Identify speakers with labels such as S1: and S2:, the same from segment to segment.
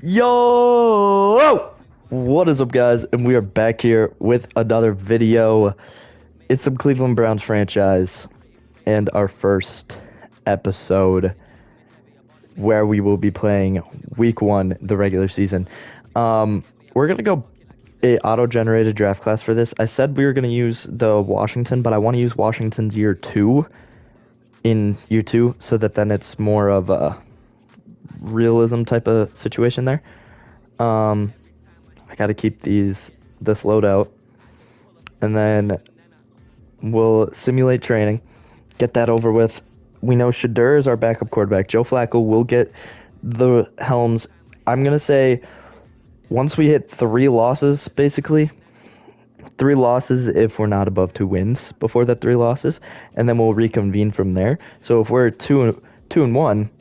S1: Yo! What is up, guys? And we are back here with another video. It's some Cleveland Browns franchise and our first episode where we will be playing week one, the regular season. We're gonna go a auto-generated draft class for this. I said we were gonna use the Washington, but I want to use Washington's year two in year two so that then it's more of a realism type of situation there. Um, I got to keep this loadout, and then we'll simulate training, get that over with. We know Shadur is our backup quarterback. Joe Flacco will get the helms. I'm gonna say once we hit three losses, basically three losses if we're not above two wins before that three losses, and then we'll reconvene from there. So if we're two and one,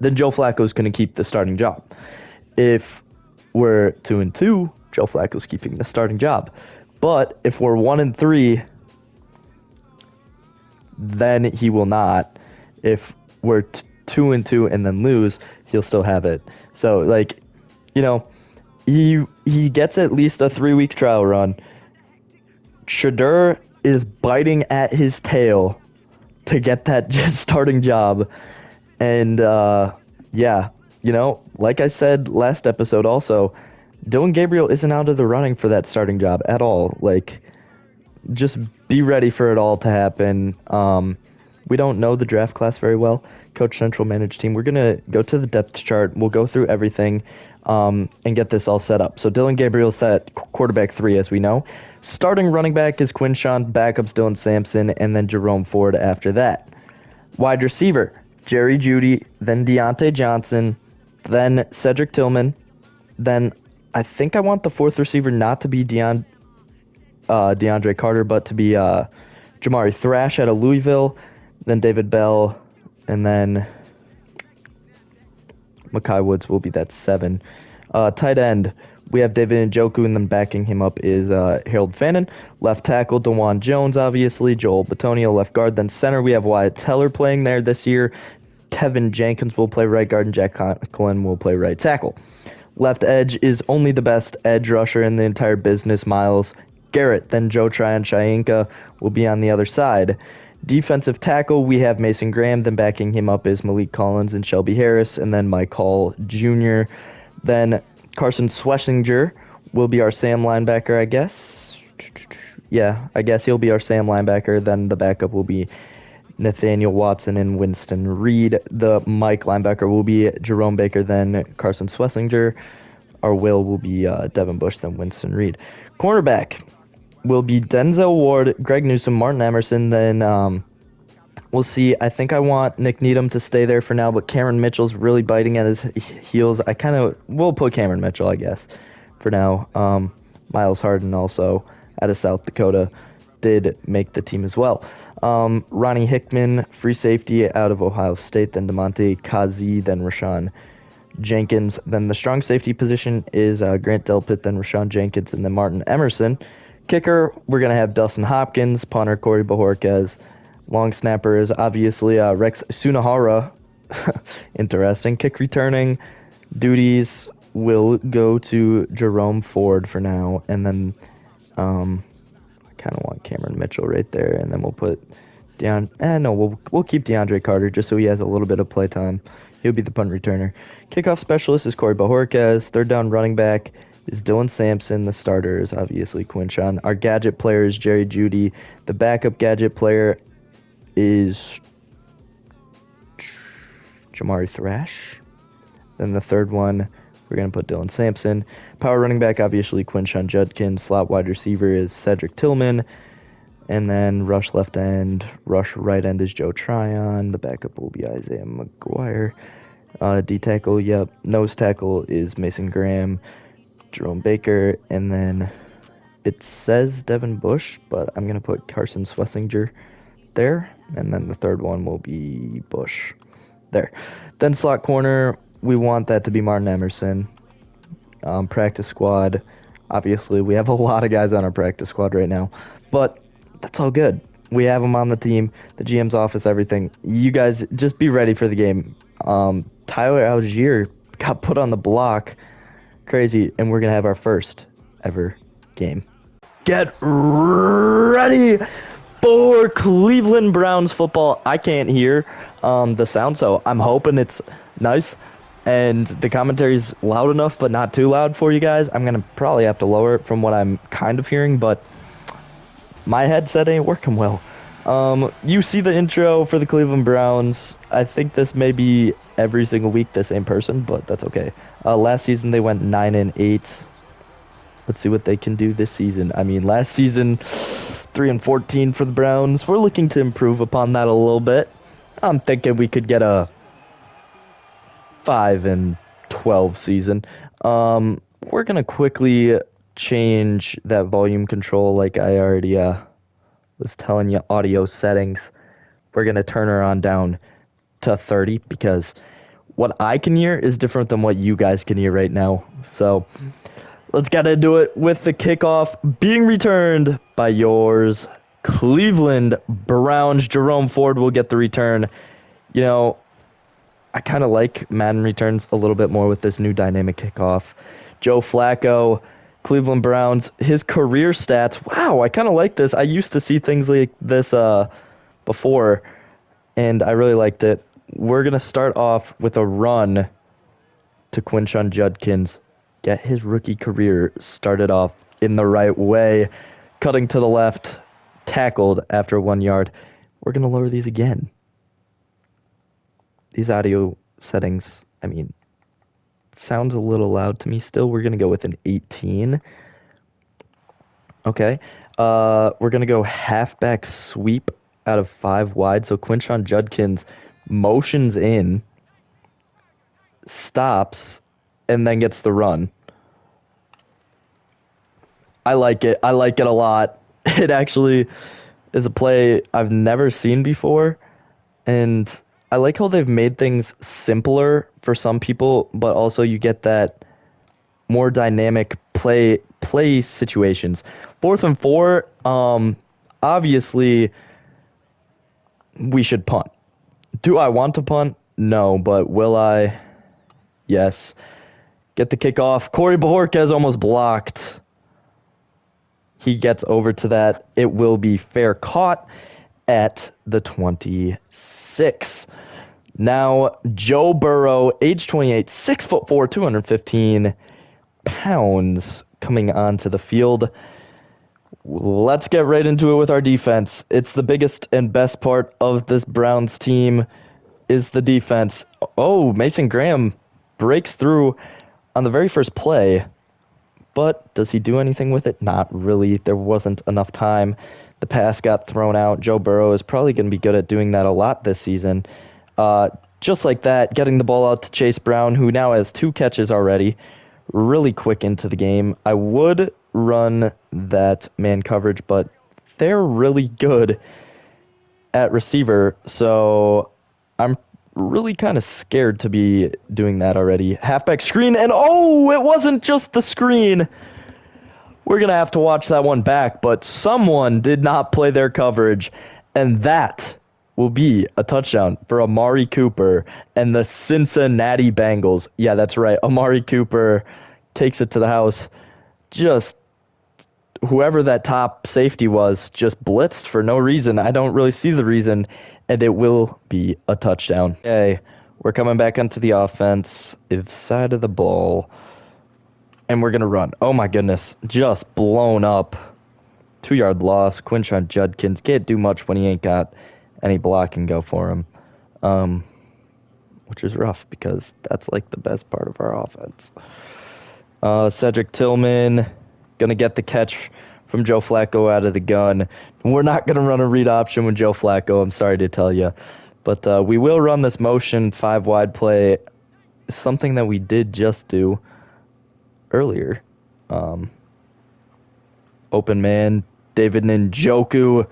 S1: then Joe Flacco's gonna keep the starting job. If we're 2-2, Joe Flacco's keeping the starting job. But if we're 1-3, then he will not. If we're 2-2 and then lose, he'll still have it. So like, you know, he gets at least a 3-week trial run. Shadur is biting at his tail to get that starting job, and yeah, like I said last episode also, Dylan Gabriel isn't out of the running for that starting job at all. Like, just be ready for it all to happen. We don't know the draft class very well. Coach Central managed team. We're gonna go to the depth chart. We'll go through everything, and get this all set up. So Dylan Gabriel's that quarterback 3, as we know. Starting running back is Quinshawn. Backup's Dylan Sampson, and then Jerome Ford after that. Wide receiver, Jerry Jeudy, then Deontay Johnson, then Cedric Tillman, then I think I want the fourth receiver not to be DeAndre Carter, but to be Jamari Thrash out of Louisville, then David Bell, and then Mekhi Woods will be that 7. Tight end, we have David Njoku, and then backing him up is Harold Fannin. Left tackle, DeJuan Jones, obviously. Joel Bitonio, left guard. Then center, we have Wyatt Teller playing there this year. Tevin Jenkins will play right guard, and Jack Conklin will play right tackle. Left edge is only the best edge rusher in the entire business, Myles Garrett. Then Joe Tryon-Shoyinka will be on the other side. Defensive tackle, we have Mason Graham. Then backing him up is Malik Collins and Shelby Harris, and then Mike Hall Jr. Then Carson Schlesinger will be our Sam linebacker, I guess. Yeah, I guess he'll be our Sam linebacker. Then the backup will be Nathaniel Watson and Winston Reed. The Mike linebacker will be Jerome Baker, then Carson Schlesinger. Our will be Devin Bush, then Winston Reed. Cornerback will be Denzel Ward, Greg Newsome, Martin Emerson, then we'll see. I think I want Nick Needham to stay there for now, but Cameron Mitchell's really biting at his heels. We'll put Cameron Mitchell, I guess, for now. Miles Harden also out of South Dakota did make the team as well. Ronnie Hickman, free safety out of Ohio State, then DeMonte Kazi, then Rashawn Jenkins. Then the strong safety position is Grant Delpit, then Rashawn Jenkins, and then Martin Emerson. Kicker, we're going to have Dustin Hopkins. Punter, Corey Bojorquez. Long snapper is obviously Rex Sunahara. Interesting. Kick returning duties will go to Jerome Ford for now. And then I kind of want Cameron Mitchell right there. And then we'll put we'll keep DeAndre Carter just so he has a little bit of play time. He'll be the punt returner. Kickoff specialist is Corey Bojorquez. Third down running back is Dylan Sampson. The starter is obviously Quinshawn. Our gadget player is Jerry Jeudy. The backup gadget player is Jamari Thrash. Then the third one, we're going to put Dylan Sampson. Power running back, obviously Quinshawn Judkins. Slot wide receiver is Cedric Tillman. And then rush left end, rush right end is Joe Tryon. The backup will be Isaiah McGuire. D tackle, yep. Nose tackle is Mason Graham, Jerome Baker, and then it says Devin Bush, but I'm going to put Carson Schlesinger there. And then the third one will be Bush there. Then slot corner, we want that to be Martin Emerson. Practice squad, obviously we have a lot of guys on our practice squad right now, but that's all good. We have them on the team, the GM's office, everything. You guys just be ready for the game. Tyler Algier got put on the block. Crazy. And we're going to have our first ever game. Get ready for Cleveland Browns football. I can't hear the sound, so I'm hoping it's nice. And the commentary's loud enough, but not too loud for you guys. I'm going to probably have to lower it from what I'm kind of hearing, but my headset ain't working well. You see the intro for the Cleveland Browns. I think this may be every single week the same person, but that's okay. Last season they went 9-8. Let's see what they can do this season. I mean, last season 3-14 for the Browns. We're looking to improve upon that a little bit. I'm thinking we could get a 5-12 season. We're gonna quickly change that volume control like I already was telling you, audio settings. We're gonna turn her on down to 30 because what I can hear is different than what you guys can hear right now. So let's get into it with the kickoff being returned by yours Cleveland Browns. Jerome Ford will get the return. You know, I kind of like Madden returns a little bit more with this new dynamic kickoff. Joe Flacco, Cleveland Browns, his career stats. Wow, I kind of like this. I used to see things like this before, and I really liked it. We're going to start off with a run to Quinshon Judkins. Get his rookie career started off in the right way. Cutting to the left, tackled after 1 yard. We're going to lower these again. These audio settings, I mean, sounds a little loud to me still. We're going to go with an 18. Okay. We're going to go halfback sweep out of 5 wide. So Quinshon Judkins motions in, stops, and then gets the run. I like it. I like it a lot. It actually is a play I've never seen before. And I like how they've made things simpler for some people, but also you get that more dynamic play situations. 4th and 4, obviously we should punt. Do I want to punt? No, but will I? Yes. Get the kickoff. Corey Bojorquez almost blocked. He gets over to that. It will be fair caught at the 26. Now, Joe Burrow, age 28, 6'4", 215 pounds, coming onto the field. Let's get right into it with our defense. It's the biggest and best part of this Browns team is the defense. Oh, Mason Graham breaks through on the very first play, but does he do anything with it? Not really. There wasn't enough time. The pass got thrown out. Joe Burrow is probably going to be good at doing that a lot this season. Just like that, getting the ball out to Chase Brown, who now has 2 catches already, really quick into the game. I would run that man coverage, but they're really good at receiver, so I'm really kind of scared to be doing that already. Halfback screen, and oh, it wasn't just the screen. We're going to have to watch that one back, but someone did not play their coverage, and that will be a touchdown for Amari Cooper and the Cincinnati Bengals. Yeah, that's right. Amari Cooper takes it to the house. Just whoever that top safety was just blitzed for no reason. I don't really see the reason, and it will be a touchdown. Okay, we're coming back onto the offensive side of the ball, and we're going to run. Oh, my goodness. Just blown up. 2-yard loss. Quinshon Judkins can't do much when he ain't got any blocking go for him, which is rough because that's like the best part of our offense. Cedric Tillman going to get the catch from Joe Flacco out of the gun. We're not going to run a read option with Joe Flacco, I'm sorry to tell you. But we will run this motion 5-wide play, something that we did just do earlier. Open man, David Njoku.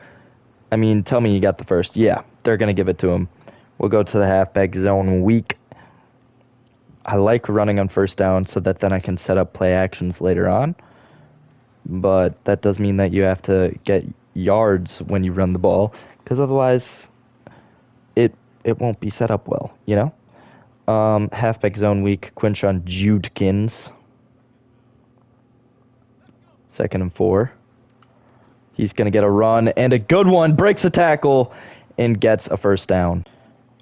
S1: I mean, tell me you got the first. Yeah, they're going to give it to him. We'll go to the halfback zone weak. I like running on first down so that then I can set up play actions later on. But that does mean that you have to get yards when you run the ball, because otherwise it won't be set up well, you know? Halfback zone weak. Quinshon Judkins. 2nd and 4. He's going to get a run and a good one. Breaks a tackle and gets a first down.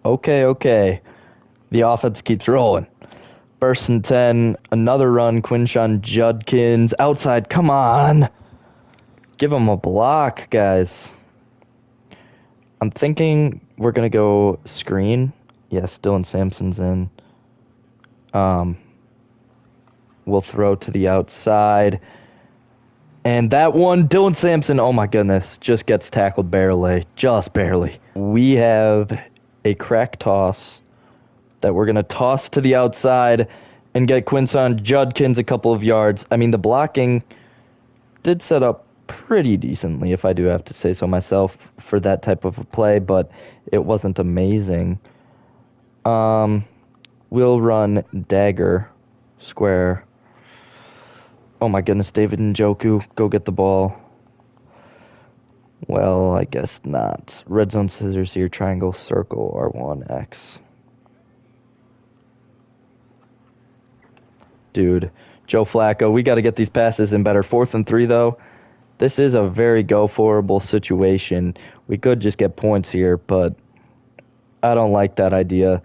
S1: Okay. The offense keeps rolling. 1st and 10. Another run. Quinshon Judkins. Outside. Come on. Give him a block, guys. I'm thinking we're going to go screen. Yes, Dylan Sampson's in. We'll throw to the outside. And that one, Dylan Sampson, oh my goodness, just gets tackled barely. Just barely. We have a crack toss that we're going to toss to the outside and get Quinshon Judkins a couple of yards. I mean, the blocking did set up pretty decently, if I do have to say so myself, for that type of a play, but it wasn't amazing. We'll run dagger, square. Oh my goodness, David Njoku, go get the ball. Well, I guess not. Red zone scissors here, triangle, circle, R1, X. Dude, Joe Flacco, we got to get these passes in better. 4th and 3, though. This is a very go-forable situation. We could just get points here, but I don't like that idea.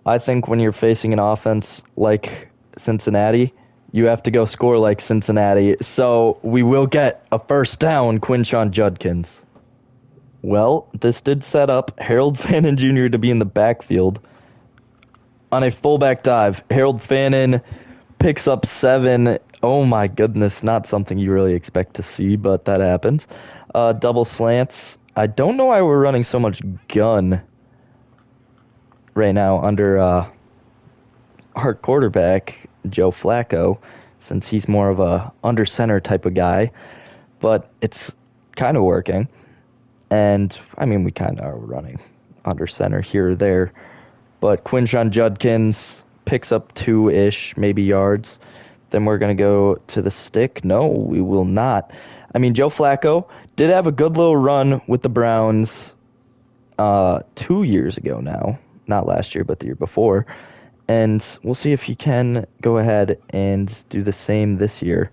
S1: I think when you're facing an offense like Cincinnati, you have to go score like Cincinnati. So we will get a first down, Quinshon Judkins. Well, this did set up Harold Fannin Jr. to be in the backfield on a fullback dive. Harold Fannin picks up 7. Oh my goodness, not something you really expect to see, but that happens. Double slants. I don't know why we're running so much gun right now under our quarterback, Joe Flacco, since he's more of a under center type of guy, but it's kind of working. And I mean, we kind of are running under center here or there, but Quinshon Judkins picks up 2-ish, maybe yards. Then we're going to go to the stick. No, we will not. I mean, Joe Flacco did have a good little run with the Browns 2 years ago now. Not last year, but the year before. And we'll see if he can go ahead and do the same this year.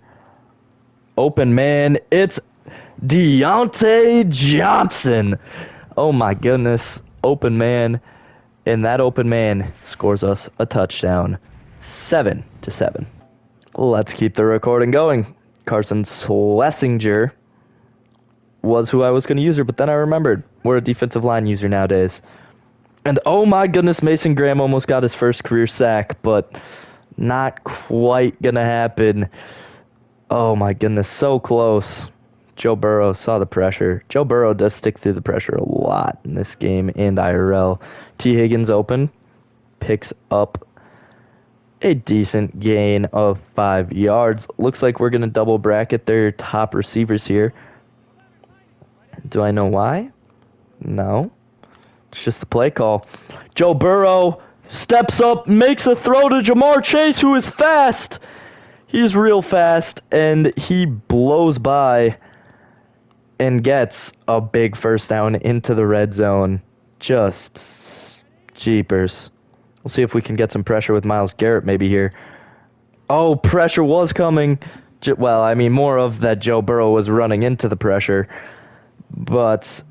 S1: Open man, it's Deontay Johnson. Oh my goodness. Open man. And that open man scores us a touchdown. 7-7. Let's keep the recording going. Carson Schlesinger was who I was going to use her, but then I remembered we're a defensive line user nowadays. And oh my goodness, Mason Graham almost got his first career sack, but not quite going to happen. Oh my goodness, so close. Joe Burrow saw the pressure. Joe Burrow does stick through the pressure a lot in this game and IRL. T. Higgins open, picks up a decent gain of 5 yards. Looks like we're going to double bracket their top receivers here. Do I know why? No. It's just the play call. Joe Burrow steps up, makes a throw to Ja'Marr Chase, who is fast. He's real fast, and he blows by and gets a big first down into the red zone. Just jeepers. We'll see if we can get some pressure with Myles Garrett maybe here. Oh, pressure was coming. Well, I mean, more of that Joe Burrow was running into the pressure, but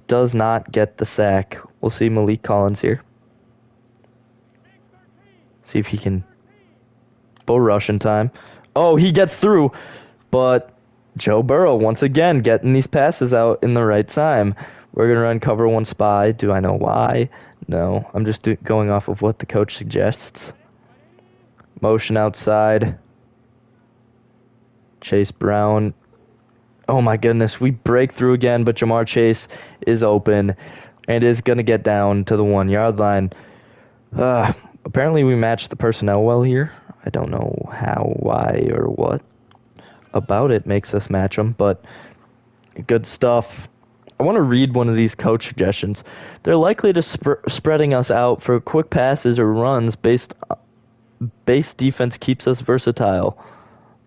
S1: does not get the sack. We'll see Malik Collins here. See if he can bull rush in time. Oh, he gets through, but Joe Burrow once again getting these passes out in the right time. We're going to run cover 1 spy. Do I know why? No, I'm just going off of what the coach suggests. Motion outside. Chase Brown. Oh my goodness, we break through again, but Ja'Marr Chase is open and is going to get down to the 1 yard line. Apparently we matched the personnel well here. I don't know how, why, or what about it makes us match them, but good stuff. I want to read one of these coach suggestions. They're likely to spreading us out for quick passes or runs. Base defense keeps us versatile.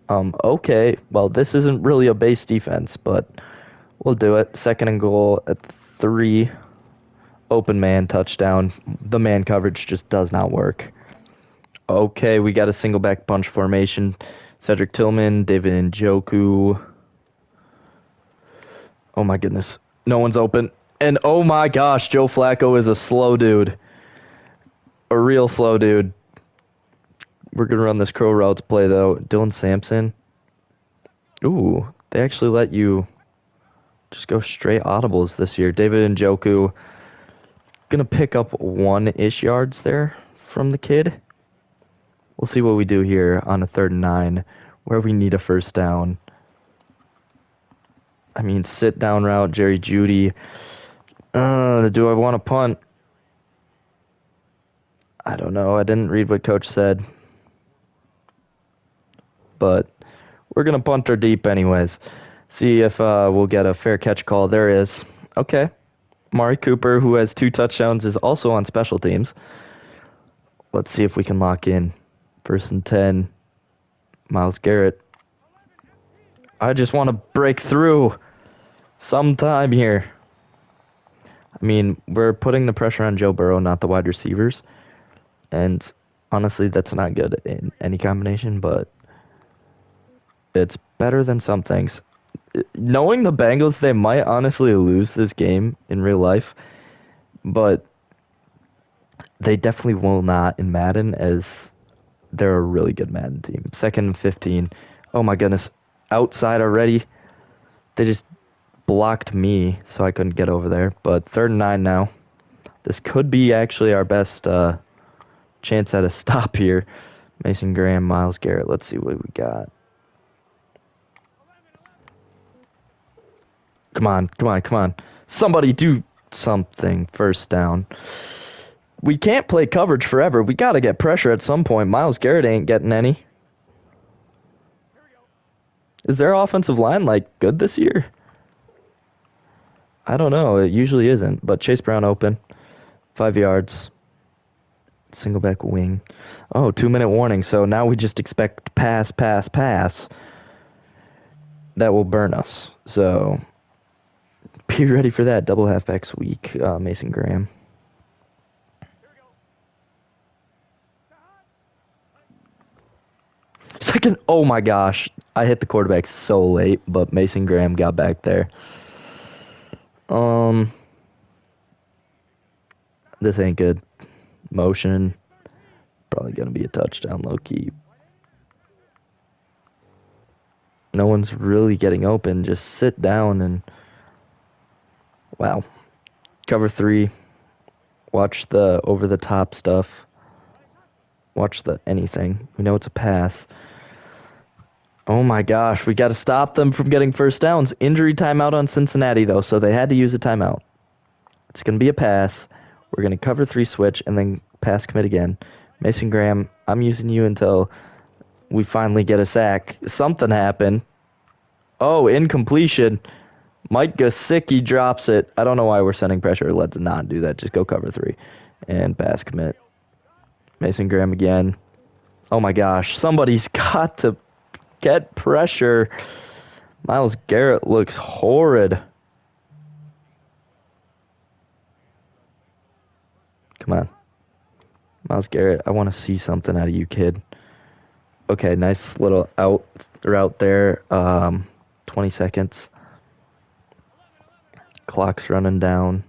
S1: Okay, well, this isn't really a base defense, but we'll do it. 2nd and goal at 3. Open man touchdown. The man coverage just does not work. Okay, we got a single back bunch formation. Cedric Tillman, David Njoku. Oh my goodness. No one's open. And oh my gosh, Joe Flacco is a slow dude. A real slow dude. We're going to run this crow routes play, though. Dylan Sampson. Ooh, they actually let you just go straight audibles this year. David Njoku going to pick up 1-ish yards there from the kid. We'll see what we do here on a 3rd and 9 where we need a first down. I mean, sit down route, Jerry Jeudy. Do I want to punt? I don't know. I didn't read what coach said. But we're going to punt her deep anyways. See if we'll get a fair catch call. There is. Okay. Mari Cooper, who has 2 touchdowns, is also on special teams. Let's see if we can lock in. 1st and 10. Myles Garrett. I just want to break through sometime here. I mean, we're putting the pressure on Joe Burrow, not the wide receivers. And honestly, that's not good in any combination, but it's better than some things. Knowing the Bengals, they might honestly lose this game in real life, but they definitely will not in Madden, as they're a really good Madden team. 2nd and 15. Oh my goodness. Outside already. They just blocked me, so I couldn't get over there. But 3rd and 9 now. This could be actually our best chance at a stop here. Mason Graham, Myles Garrett. Let's see what we got. Come on, come on, come on. Somebody do something. First down. We can't play coverage forever. We got to get pressure at some point. Myles Garrett ain't getting any. Is their offensive line, like, good this year? I don't know. It usually isn't. But Chase Brown open. 5 yards. Single back wing. Oh, 2-minute warning. So now we just expect pass, pass, pass. That will burn us. So be ready for that. Double halfbacks week. Mason Graham. Second. Oh my gosh. I hit the quarterback so late, but Mason Graham got back there. This ain't good. Motion. Probably gonna be a touchdown, low key. No one's really getting open. Just sit down and wow. Cover 3. Watch the over the top stuff. Watch the anything. We know it's a pass. Oh my gosh, we got to stop them from getting first downs. Injury timeout on Cincinnati, though, so they had to use a timeout. It's going to be a pass. We're going to cover 3 switch and then pass commit again. Mason Graham, I'm using you until we finally get a sack. Something happened. Oh, incompletion. Mike Gesicki drops it. I don't know why we're sending pressure. Let's not do that. Just go cover 3 and pass commit. Mason Graham again. Oh my gosh, somebody's got to get pressure. Myles Garrett looks horrid. Come on. Myles Garrett, I want to see something out of you, kid. Okay, nice little out route there. 20 seconds. Clock's running down.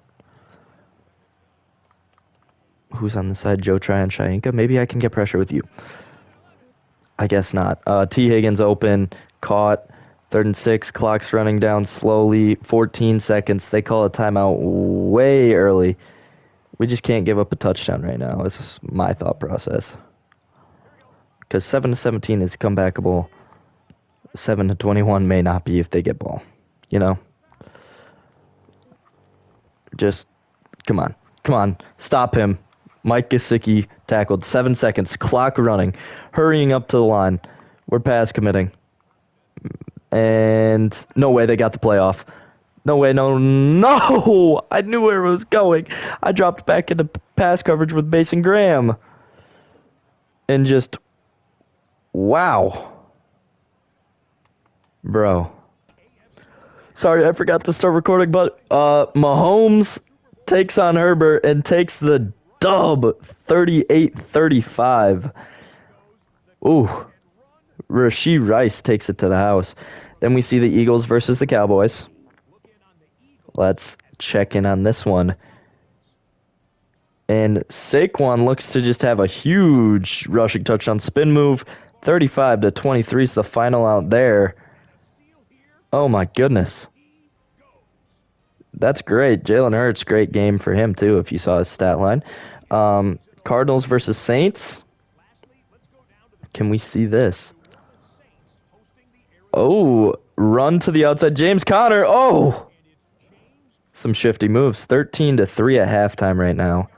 S1: Who's on the side? Joe Tryon, Shayenka? Maybe I can get pressure with you. I guess not. T. Higgins open. Caught. 3rd and 6. Clock's running down slowly. 14 seconds. They call a timeout way early. We just can't give up a touchdown right now. This is my thought process. Because 7-17 is comebackable. 7-21 may not be if they get ball. You know? Just, come on. Come on. Stop him. Mike Gesicki tackled. 7 seconds. Clock running. Hurrying up to the line. We're pass committing. And no way they got the playoff. No way, no. I knew where it was going. I dropped back into pass coverage with Mason Graham. And just, wow. Bro. Sorry, I forgot to start recording, but Mahomes takes on Herbert and takes the dub 38-35. Ooh, Rashee Rice takes it to the house. Then we see the Eagles versus the Cowboys. Let's check in on this one. And Saquon looks to just have a huge rushing touchdown spin move. 35-23 is the final out there. Oh my goodness. That's great. Jalen Hurts, great game for him too, if you saw his stat line. Cardinals versus Saints. Can we see this? Oh, run to the outside. James Conner. Oh! Some shifty moves. 13-3 at halftime right now.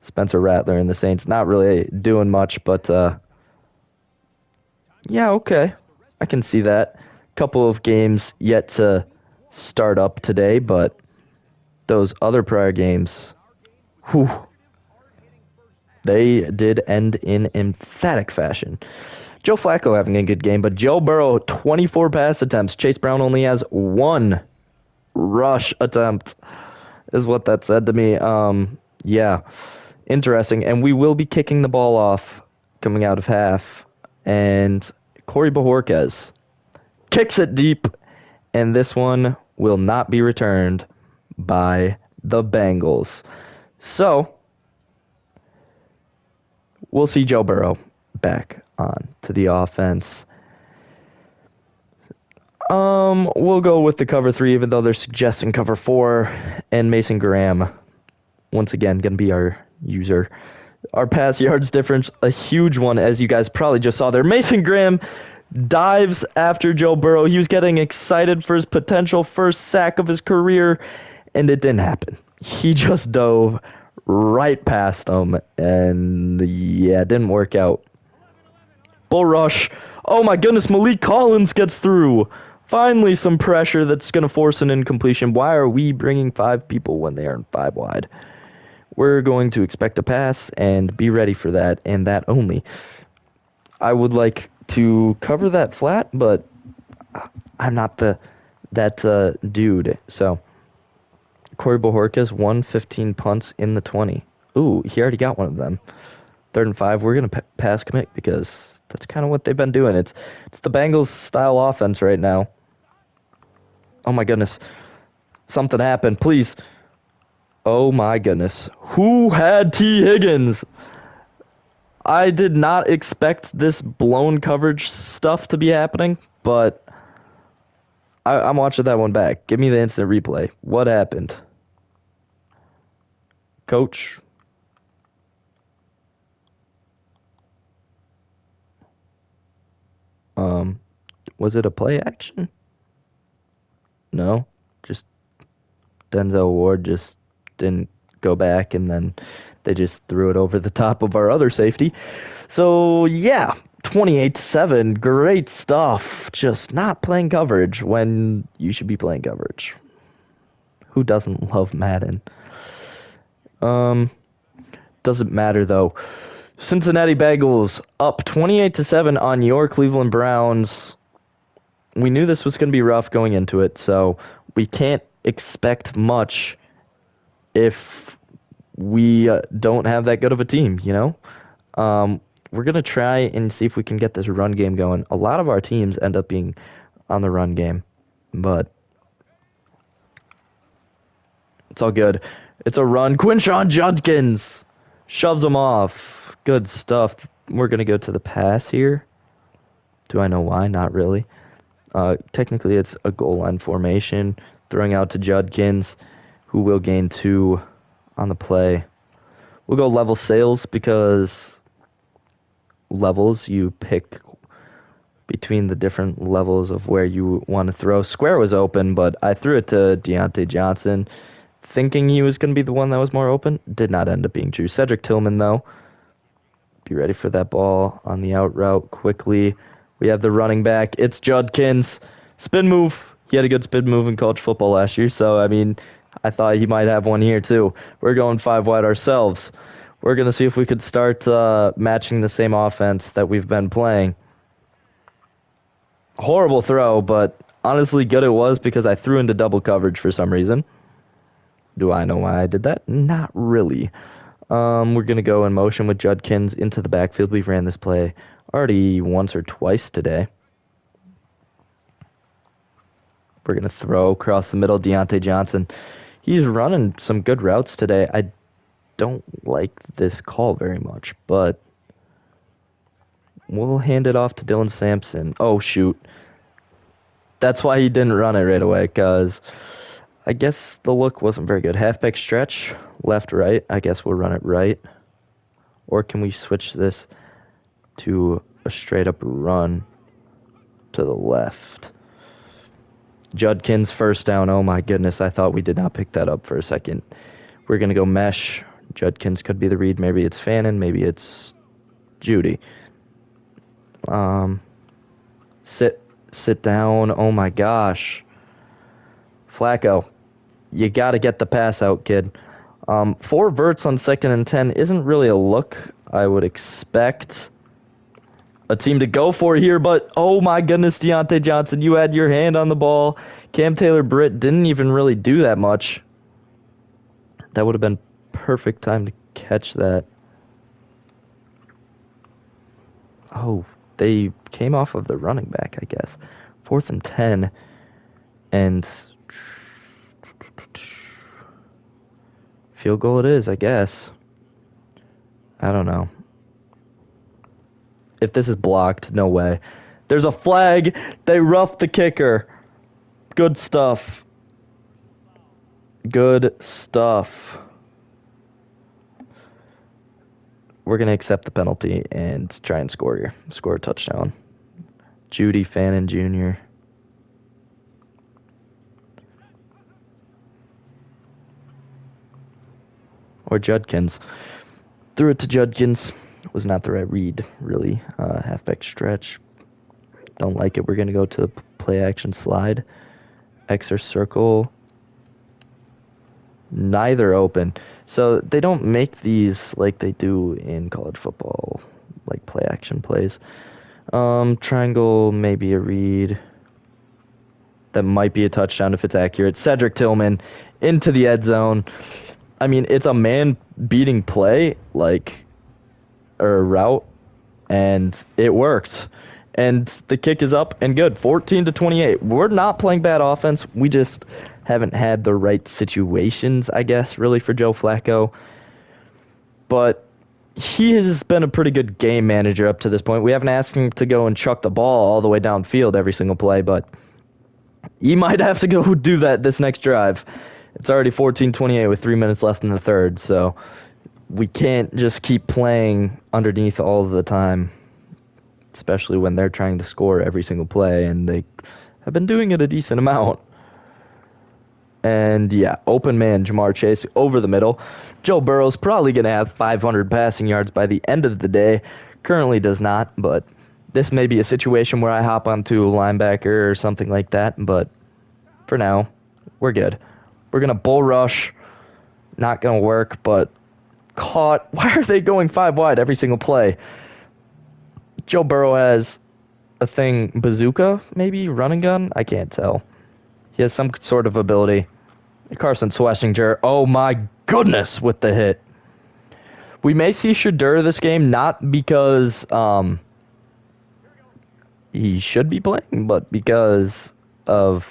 S1: Spencer Rattler and the Saints not really doing much, but yeah, okay. I can see that. Couple of games yet to start up today, but those other prior games, whew, they did end in emphatic fashion. Joe Flacco having a good game, but Joe Burrow, 24 pass attempts. Chase Brown only has 1 rush attempt, is what that said to me. Yeah, interesting. And we will be kicking the ball off coming out of half. And Corey Bojorquez kicks it deep, and this one will not be returned by the Bengals. So, we'll see Joe Burrow back on to the offense. We'll go with the cover 3, even though they're suggesting cover 4, and Mason Graham, once again, going to be our user. Our pass yards difference, a huge one, as you guys probably just saw there. Mason Graham dives after Joe Burrow. He was getting excited for his potential first sack of his career, and it didn't happen. He just dove right past him, and yeah, it didn't work out. Bull rush. Oh my goodness, Malik Collins gets through. Finally, some pressure that's going to force an incompletion. Why are we bringing 5 people when they are 5 wide? We're going to expect a pass and be ready for that, and that only. I would like to cover that flat, but I'm not that dude. So, Corey Bojorquez, 115 punts in the 20. Ooh, he already got one of them. 3rd and 5, we're going to pass commit because that's kind of what they've been doing. It's the Bengals style offense right now. Oh my goodness. Something happened, please. Oh my goodness. Who had T. Higgins? I did not expect this blown coverage stuff to be happening, but I'm watching that one back. Give me the instant replay. What happened? Coach? Was it a play action? No. Just Denzel Ward just didn't go back, and then they just threw it over the top of our other safety. So, yeah, 28-7, great stuff. Just not playing coverage when you should be playing coverage. Who doesn't love Madden? Doesn't matter, though. Cincinnati Bengals up 28-7 on your Cleveland Browns. We knew this was going to be rough going into it, so we can't expect much if we don't have that good of a team, you know? We're going to try and see if we can get this run game going. A lot of our teams end up being on the run game, but it's all good. It's a run. Quinshon Judkins shoves him off. Good stuff. We're going to go to the pass here. Do I know why? Not really. Technically, it's a goal line formation. Throwing out to Judkins, who will gain 2 on the play. We'll go level sales because levels you pick between the different levels of where you want to throw. Square was open, but I threw it to Deontay Johnson, thinking he was going to be the one that was more open. Did not end up being true. Cedric Tillman, though. Be ready for that ball on the out route quickly. We have the running back. It's Judkins. Spin move. He had a good spin move in college football last year, so, I mean, I thought he might have one here, too. We're going 5 wide ourselves. We're going to see if we could start matching the same offense that we've been playing. Horrible throw, but honestly good it was because I threw into double coverage for some reason. Do I know why I did that? Not really. We're going to go in motion with Judkins into the backfield. We've ran this play already once or twice today. We're going to throw across the middle. Deontay Johnson. He's running some good routes today. I don't like this call very much, but we'll hand it off to Dylan Sampson. Oh, shoot. That's why he didn't run it right away, because I guess the look wasn't very good. Halfback stretch, left, right. I guess we'll run it right. Or can we switch this to a straight-up run to the left? Judkins first down. Oh, my goodness. I thought we did not pick that up for a second. We're going to go mesh. Judkins could be the read. Maybe it's Fannin. Maybe it's Judy. Sit down. Oh, my gosh. Flacco, you got to get the pass out, kid. 4 verts on 2nd and 10 isn't really a look I would expect a team to go for here, but oh my goodness, Deontay Johnson, you had your hand on the ball. Cam Taylor-Britt didn't even really do that much. That would have been perfect time to catch that. Oh, they came off of the running back, I guess. 4th and 10, and field goal it is, I guess. I don't know. If this is blocked, no way. There's a flag. They roughed the kicker. Good stuff. Good stuff. We're going to accept the penalty and try and score here. Score a touchdown. Judy Fannin Jr. Or Judkins. Threw it to Judkins. Was not the right read, really. Halfback stretch. Don't like it. We're going to go to play action slide. X or circle. Neither open. So they don't make these like they do in college football, like play action plays. Triangle, maybe a read. That might be a touchdown if it's accurate. Cedric Tillman into the end zone. I mean, it's a man-beating play, or route, and it worked. And the kick is up and good. 14-28. We're not playing bad offense. We just haven't had the right situations, I guess, really, for Joe Flacco. But he has been a pretty good game manager up to this point. We haven't asked him to go and chuck the ball all the way downfield every single play, but he might have to go do that this next drive. It's already 14-28 with 3 minutes left in the third, so we can't just keep playing underneath all of the time, especially when they're trying to score every single play, and they have been doing it a decent amount. And yeah, open man, Ja'Marr Chase over the middle. Joe Burrow's probably going to have 500 passing yards by the end of the day. Currently does not, but this may be a situation where I hop onto a linebacker or something like that. But for now, we're good. We're going to bull rush. Not going to work, but caught. Why are they going 5 wide every single play? Joe Burrow has a thing, bazooka, maybe? Running gun? I can't tell. He has some sort of ability. Carson Schlesinger, oh my goodness, with the hit. We may see Shedeur this game, not because he should be playing, but because of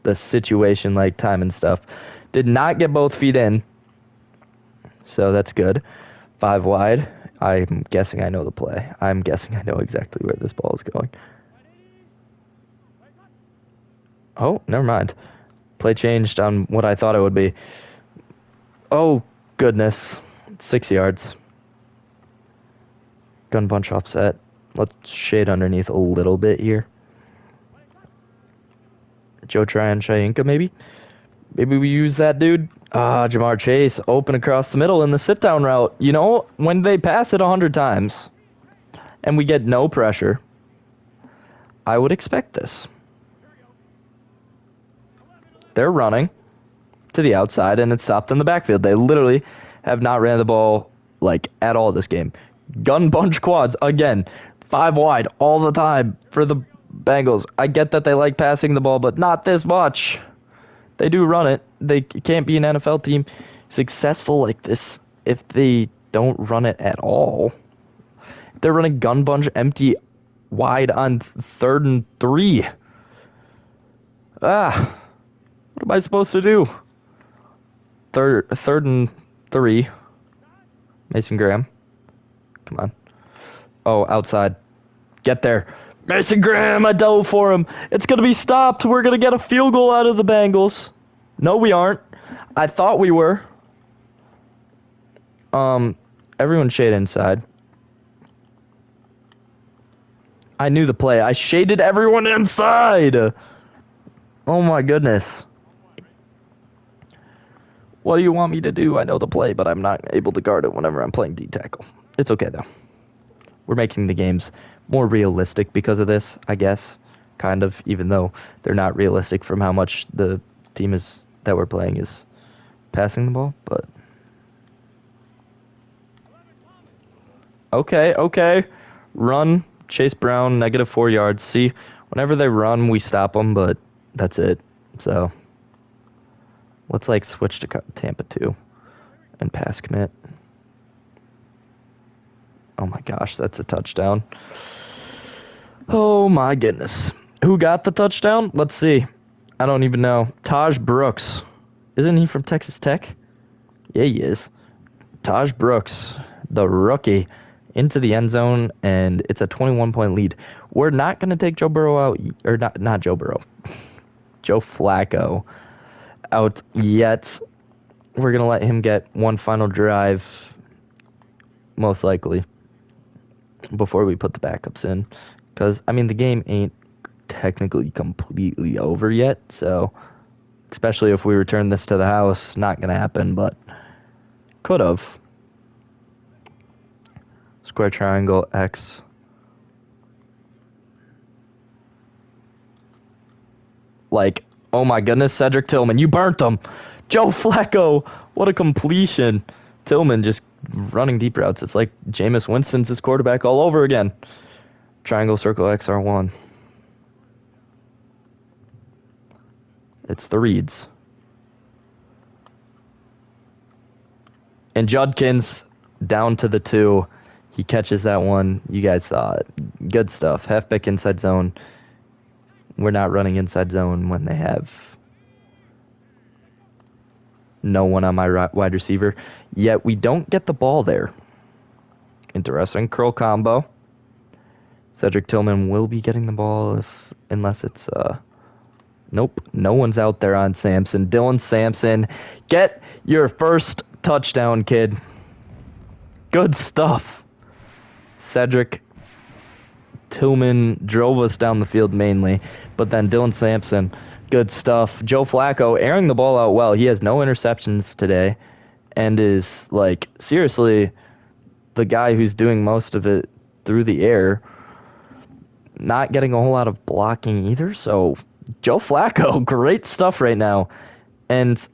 S1: the situation, like time and stuff. Did not get both feet in, so that's good. 5 wide. I'm guessing I know the play. I'm guessing I know exactly where this ball is going. Oh, never mind. Play changed on what I thought it would be. Oh, goodness. 6 yards. Gun bunch offset. Let's shade underneath a little bit here. Joe Tryon Shayinka, maybe? Maybe we use that dude. Ja'Marr Chase, open across the middle in the sit-down route. You know, when they pass it 100 times and we get no pressure, I would expect this. They're running to the outside, and it's stopped in the backfield. They literally have not ran the ball, at all this game. Gun bunch quads, again, 5 wide all the time for the Bengals. I get that they like passing the ball, but not this much. They do run it. They can't be an NFL team successful like this if they don't run it at all. They're running gun bunch empty wide on 3rd and 3. Ah, what am I supposed to do? Third and 3. Mason Graham. Come on. Oh, outside. Get there. Mason Graham, I dove for him. It's going to be stopped. We're going to get a field goal out of the Bengals. No, we aren't. I thought we were. Everyone shade inside. I knew the play. I shaded everyone inside. Oh my goodness. What do you want me to do? I know the play, but I'm not able to guard it whenever I'm playing D-tackle. It's okay, though. We're making the games more realistic because of this, I guess. Kind of, even though they're not realistic from how much the team is that we're playing is passing the ball, but... Okay. Run, Chase Brown, -4 yards. See, whenever they run, we stop them, but that's it. So... let's switch to Tampa 2 and pass commit. Oh my gosh, that's a touchdown. Oh my goodness. Who got the touchdown? Let's see. I don't even know. Taj Brooks. Isn't he from Texas Tech? Yeah, he is. Taj Brooks, the rookie, into the end zone, and it's a 21-point lead. We're not going to take Joe Burrow out, or not Joe Burrow. Joe Flacco out yet. We're going to let him get one final drive, most likely, before we put the backups in. Because, I mean, the game ain't technically completely over yet, so especially if we return this to the house, not going to happen, but could have. Square triangle, X. Oh my goodness, Cedric Tillman, you burnt him. Joe Flacco, what a completion. Tillman just running deep routes. It's like Jameis Winston's his quarterback all over again. Triangle, circle, X, R1. It's the reads. And Judkins down to the 2. He catches that one. You guys saw it. Good stuff. Halfback inside zone. We're not running inside zone when they have no one on my wide receiver. Yet we don't get the ball there. Interesting. Curl combo. Cedric Tillman will be getting the ball unless it's... Nope. No one's out there on Sampson. Dylan Sampson, get your first touchdown, kid. Good stuff. Cedric Tillman drove us down the field mainly, but then Dylan Sampson, good stuff. Joe Flacco airing the ball out well. He has no interceptions today and is, seriously, the guy who's doing most of it through the air. Not getting a whole lot of blocking either, so Joe Flacco, great stuff right now. And,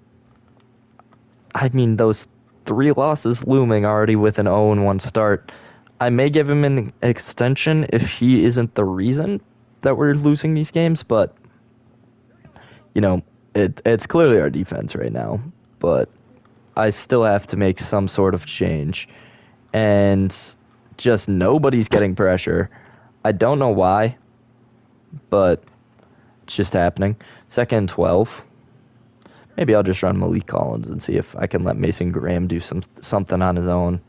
S1: I mean, those 3 losses looming already with an 0-1 start. I may give him an extension if he isn't the reason that we're losing these games, but, it's clearly our defense right now. But I still have to make some sort of change. And just nobody's getting pressure. I don't know why, but it's just happening. 2nd and 12. Maybe I'll just run Malik Collins and see if I can let Mason Graham do something on his own.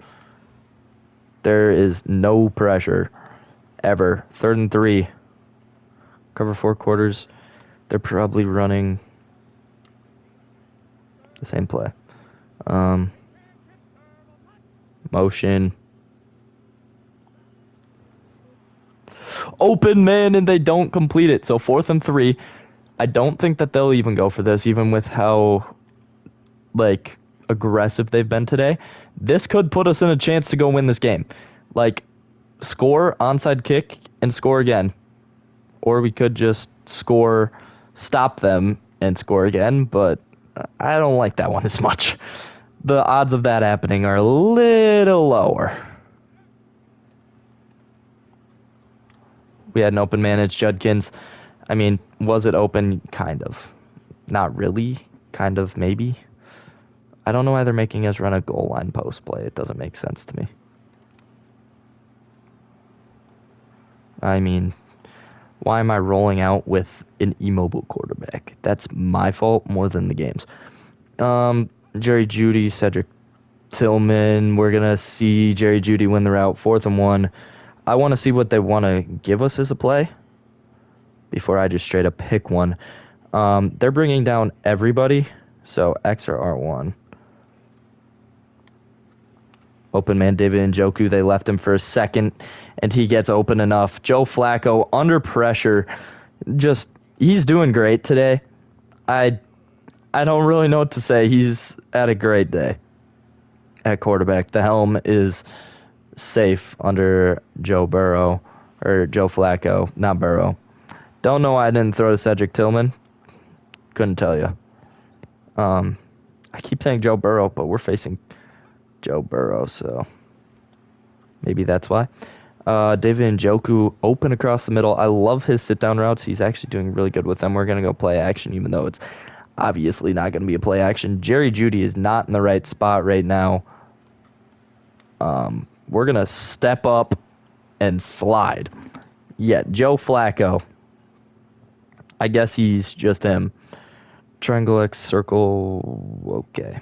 S1: There is no pressure ever. 3rd and 3. Cover 4 quarters. They're probably running the same play. Motion. Open man, and they don't complete it. So 4th and 3. I don't think that they'll even go for this, even with how aggressive they've been today. This could put us in a chance to go win this game. Score, onside kick, and score again. Or we could just score, stop them, and score again, but I don't like that one as much. The odds of that happening are a little lower. We had an open man. It's Judkins. I mean, was it open? Kind of. Not really. Kind of, maybe. I don't know why they're making us run a goal line post play. It doesn't make sense to me. I mean, why am I rolling out with an immobile quarterback? That's my fault more than the game's. Jerry Jeudy, Cedric Tillman. We're going to see Jerry Jeudy win the route, 4th and 1. I want to see what they want to give us as a play before I just straight up pick one. They're bringing down everybody, so X or R1. Open man David Njoku, they left him for a second, and he gets open enough. Joe Flacco, under pressure, he's doing great today. I don't really know what to say. He's had a great day at quarterback. The helm is safe under Joe Burrow, or Joe Flacco, not Burrow. Don't know why I didn't throw to Cedric Tillman. Couldn't tell you. I keep saying Joe Burrow, but we're facing Joe Burrow, so maybe that's why. David Njoku, open across the middle. I love his sit-down routes. He's actually doing really good with them. We're going to go play action, even though it's obviously not going to be a play action. Jerry Jeudy is not in the right spot right now. We're going to step up and slide. Yeah, Joe Flacco. I guess he's just him. Triangle X, circle, okay.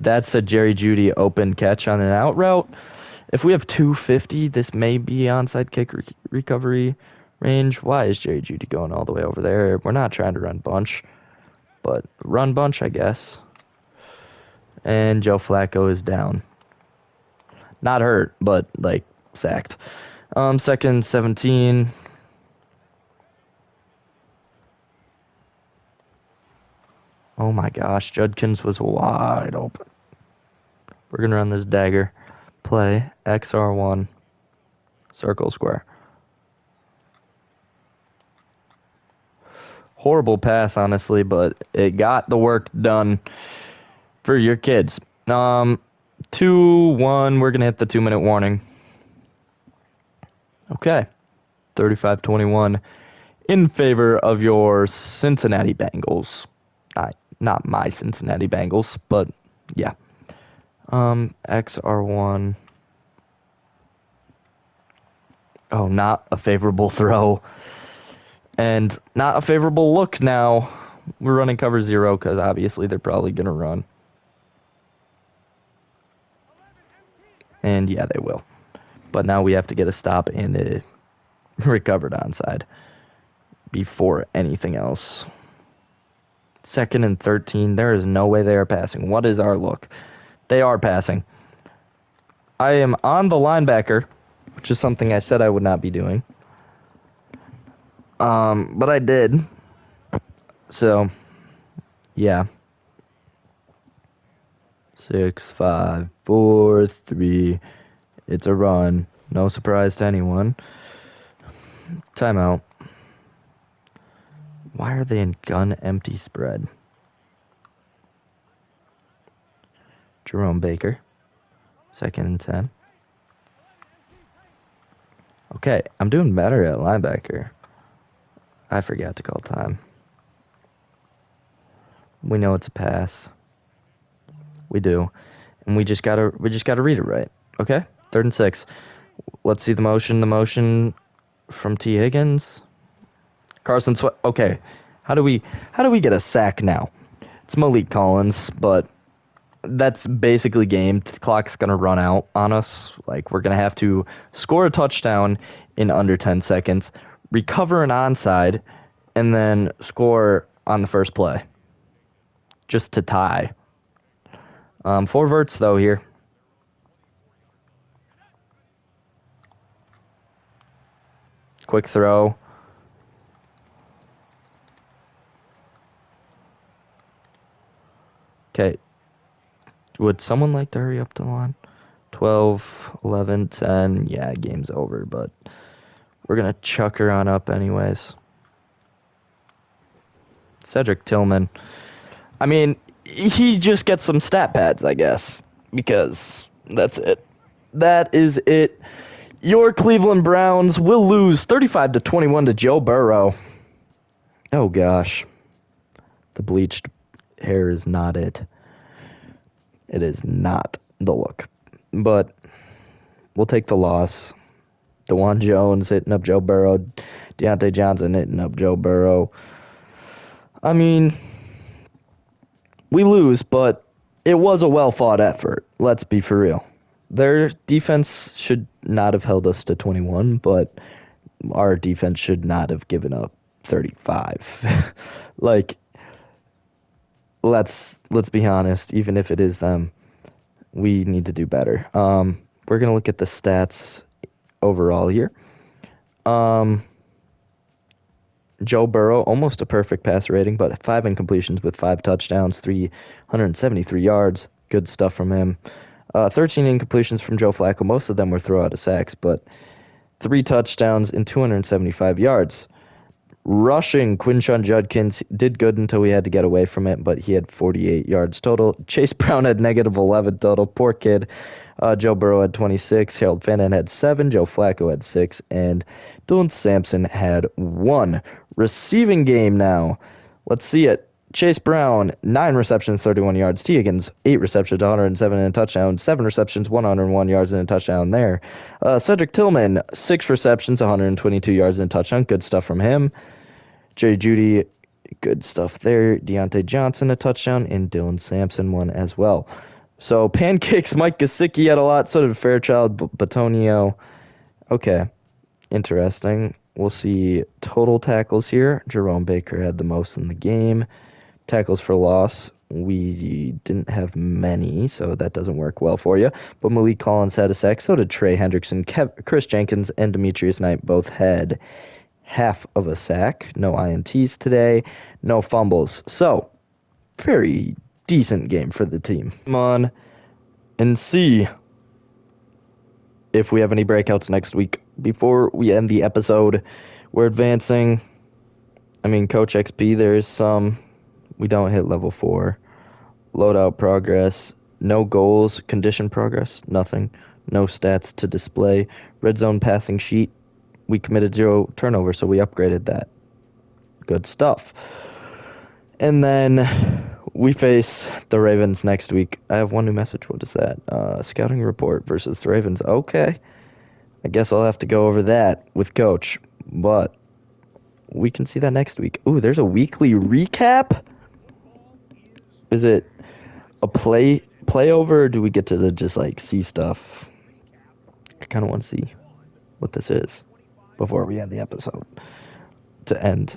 S1: That's a Jerry Jeudy open catch on an out route. If we have 250, this may be onside kick recovery range. Why is Jerry Jeudy going all the way over there? We're not trying to run bunch, but run bunch, I guess. And Joe Flacco is down. Not hurt, but, like, sacked. 2nd, 17. Oh my gosh, Judkins was wide open. We're going to run this dagger. Play XR1. Circle square. Horrible pass, honestly, but it got the work done for your kids. 2-1, we're going to hit the 2-minute warning. Okay. 35-21 in favor of your Cincinnati Bengals. Not my Cincinnati Bengals, but yeah. XR1. Oh, not a favorable throw. And not a favorable look now. We're running cover 0 because obviously they're probably going to run. And yeah, they will. But now we have to get a stop and a recovered onside before anything else. 2nd and 13. There is no way they are passing. What is our look? They are passing. I am on the linebacker, which is something I said I would not be doing. But I did. So, yeah. 6, 5, 4, 3. It's a run. No surprise to anyone. Timeout. Why are they in gun empty spread? Jerome Baker. 2nd and 10. Okay, I'm doing better at linebacker. I forgot to call time. We know it's a pass. We do. And we just gotta read it right. Okay? 3rd and 6. Let's see the motion from T. Higgins. Carson Sweat. Okay. How do we get a sack now? It's Malik Collins, but that's basically game. The clock's gonna run out on us. Like, we're gonna have to score a touchdown in under 10 seconds, recover an onside, and then score on the first play. Just to tie. 4 verts though here. Quick throw. Okay. Would someone like to hurry up the line? 12, 11, 10. Yeah, game's over, but we're going to chuck her on up anyways. Cedric Tillman. I mean, he just gets some stat pads, I guess, because that's it. That is it. Your Cleveland Browns will lose 35-21 to Joe Burrow. Oh gosh, the bleached hair is not it. It is not the look. But we'll take the loss. DeJuan Jones hitting up Joe Burrow. Deontay Johnson hitting up Joe Burrow. I mean, we lose, but it was a well-fought effort. Let's be for real. Their defense should not have held us to 21, but our defense should not have given up 35. Like, let's be honest, even if it is them, we need to do better. We're gonna look at the stats overall here. Um, Joe Burrow, almost a perfect passer rating, but 5 incompletions with 5 touchdowns, 373 yards. Good stuff from him. 13 incompletions from Joe Flacco. Most of them were throw out of sacks, but 3 touchdowns and 275 yards. Rushing, Quinshon Judkins did good until we had to get away from it, but he had 48 yards total. Chase Brown had negative 11 total. Poor kid. Joe Burrow had 26. Harold Fannin had 7. Joe Flacco had 6. And Dylan Sampson had 1. Receiving game now. Let's see it. Chase Brown, 9 receptions, 31 yards. T. Higgins, 8 receptions, 107 and a touchdown. 7 receptions, 101 yards and a touchdown there. Cedric Tillman, 6 receptions, 122 yards and a touchdown. Good stuff from him. Jerry Jeudy, good stuff there. Deontay Johnson, a touchdown. And Dylan Sampson, 1 as well. So, pancakes, Mike Gesicki had a lot. So did Fairchild, Batonio. Okay, interesting. We'll see total tackles here. Jerome Baker had the most in the game. Tackles for loss, we didn't have many, so that doesn't work well for you. But Malik Collins had a sack. So did Trey Hendrickson. Chris Jenkins and Demetrius Knight both had half of a sack. No INTs today. No fumbles. So, very decent game for the team. Come on and see if we have any breakouts next week. Before we end the episode, we're advancing. I mean, Coach XP, there's some. We don't hit level 4. Loadout progress. No goals. Condition progress. Nothing. No stats to display. Red zone passing sheet. We committed 0 turnover, so we upgraded that. Good stuff. And then we face the Ravens next week. I have one new message. What is that? Scouting report versus the Ravens. Okay. I guess I'll have to go over that with Coach. But we can see that next week. Ooh, there's a weekly recap? Is it a play over, or do we get to just like see stuff? I kind of want to see what this is before we end the episode to end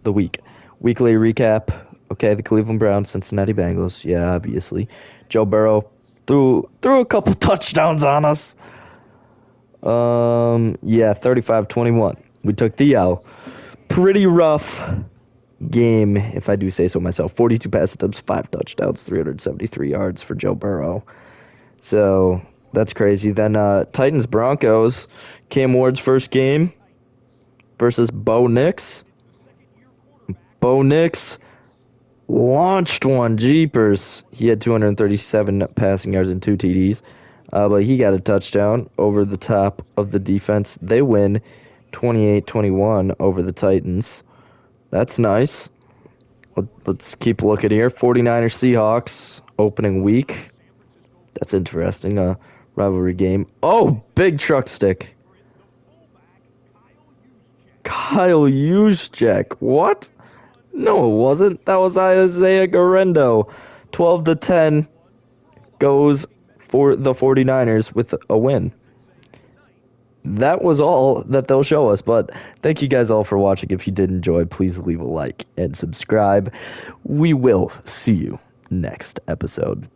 S1: the week. Weekly recap. Okay, the Cleveland Browns, Cincinnati Bengals. Yeah, obviously. Joe Burrow threw a couple touchdowns on us. Yeah, 35-21. We took the L. Pretty rough game, if I do say so myself. 42 pass attempts, 5 touchdowns, 373 yards for Joe Burrow. So that's crazy. Then Titans Broncos, Cam Ward's first game versus Bo Nix. Bo Nix launched one. Jeepers. He had 237 passing yards and 2 TDs. But he got a touchdown over the top of the defense. They win 28-21 over the Titans. That's nice. Let's keep looking here. 49ers Seahawks opening week. That's interesting. Rivalry game. Oh, big truck stick. Kyle Juszczyk. What? No, it wasn't. That was Isaiah Garendo. 12-10 goes for the 49ers with a win. That was all that they'll show us, but thank you guys all for watching. If you did enjoy, please leave a like and subscribe. We will see you next episode.